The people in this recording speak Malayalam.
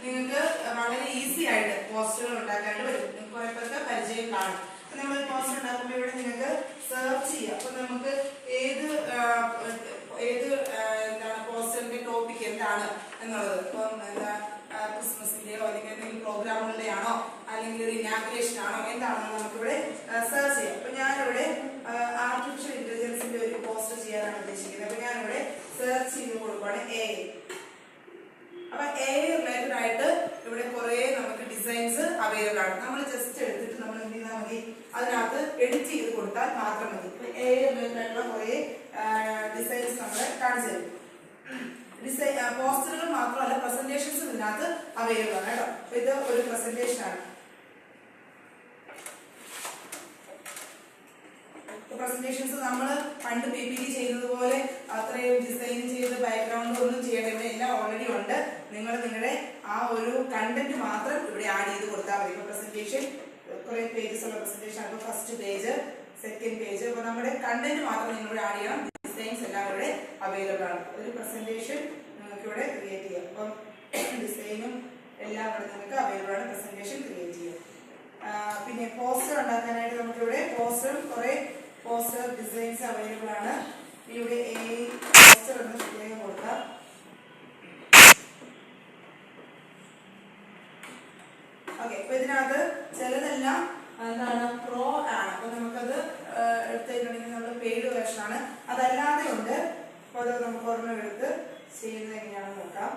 നിങ്ങൾക്ക് വളരെ ഈസി ആയിട്ട് പോസ്റ്ററുകൾ ഉണ്ടാക്കാനായിട്ട് വരും. കുറെ പേർക്ക് പരിചയം കാണും. നമ്മൾ പോസ്റ്റർ ഉണ്ടാക്കുമ്പോൾ ഇവിടെ നിങ്ങൾക്ക് സെർച്ച് ചെയ്യാം. അപ്പൊ നമുക്ക് ഏത് എന്താണ് പോസ്റ്ററിന്റെ ടോപ്പിക് എന്താണ് എന്നുള്ളത്, ഇപ്പം എന്താ ക്രിസ്മസിന്റെയോ അല്ലെങ്കിൽ എന്തെങ്കിലും പ്രോഗ്രാമുകളുടെ ആണോ അല്ലെങ്കിൽ ഒരു ഇനാഗുറേഷൻ ആണോ എന്താണെന്ന് നമുക്കിവിടെ സെർച്ച് ചെയ്യാം. അപ്പൊ ഞാനിവിടെ ആർട്ടിഫിഷ്യൽ ഇന്റലിജൻസിന്റെ ഒരു പോസ്റ്റർ ചെയ്യാനാണ് ഉദ്ദേശിക്കുന്നത്. അപ്പൊ ഞാനിവിടെ സെർച്ച് ചെയ്ത് കൊടുക്കുകയാണ് AI. അപ്പൊ AI റിലേറ്റഡ് ആയിട്ട് ഇവിടെ കുറെ നമുക്ക് ഡിസൈൻസ് അവൈലബിൾ ആണ്. നമ്മൾ ജസ്റ്റ് എടുത്തിട്ട് നമ്മൾ എന്ത് ചെയ്താൽ മതി, അതിനകത്ത് എഡിറ്റ് ചെയ്ത് കൊടുത്താൽ മാത്രം മതി. AI റിലേറ്റഡ് ആയിട്ടുള്ള കുറെ ഡിസൈൻസ് നമ്മളെ കാണിച്ചു തരും. പോസ്റ്ററുകൾ മാത്രമല്ല പ്രസന്റേഷൻസും ഇതിനകത്ത് അവൈലബിൾ ആണ് കേട്ടോ. അപ്പൊ ഇത് ഒരു പ്രസന്റേഷൻ ആണ്. പ്രസന്റേഷൻസ് നമ്മൾ പണ്ട് PPT ചെയ്യുന്നത് പോലെ അത്രയും ഡിസൈൻ ചെയ്ത് ബാക്ക്ഗ്രൗണ്ട് ഒന്നും ചെയ്യേണ്ട, ഇവിടെ എല്ലാം ഓൾറെഡി ഉണ്ട്. നിങ്ങൾ നിങ്ങളുടെ ആ ഒരു കണ്ടന്റ് മാത്രം ഇവിടെ ആഡ് ചെയ്ത് കൊടുത്താൽ മതി. ഇപ്പൊ പ്രസന്റേഷൻ കുറെ പേജസ് ഉള്ള പ്രസന്റേഷൻ ആണ്. First page, second page. അപ്പൊ നമ്മുടെ കണ്ടന്റ് മാത്രം നിങ്ങൾ ഇവിടെ ആഡ് ചെയ്യണം. ഡിസൈൻസ് എല്ലാം ഇവിടെ അവൈലബിൾ ആണ്. ഒരു പ്രസന്റേഷൻ നിങ്ങൾക്ക് ഇവിടെ ക്രിയേറ്റ് ചെയ്യാം. അപ്പം ഡിസൈനും എല്ലാം ഇവിടെ നിങ്ങൾക്ക് അവൈലബിൾ ആണ്. പ്രസന്റേഷൻ ക്രിയേറ്റ് ചെയ്യാം. പിന്നെ പോസ്റ്റർ ഉണ്ടാക്കാനായിട്ട് നമുക്കിവിടെ പോസ്റ്ററും കുറെ പോസ്റ്റർ ഡിസൈൻസ് അവൈലബിൾ ആണ്. ഇവിടെ പോസ്റ്റർ ഒന്ന് പ്രത്യേകം കൊടുക്കാം. ഓക്കെ, അപ്പൊ ഇതിനകത്ത് ചിലതെല്ലാം എന്താണ് പ്രോ ആണ്. അപ്പൊ നമുക്കത് എടുത്തിട്ടുണ്ടെങ്കിൽ നമ്മൾ പെയ്ഡ് വേർഷൻ ആണ്. അതല്ലാതെ ഉണ്ട്. അപ്പൊ അത് നമുക്ക് ഒരെണ്ണം എടുത്ത് ചെയ്യുന്നത് എങ്ങനെയാണെന്ന് നോക്കാം.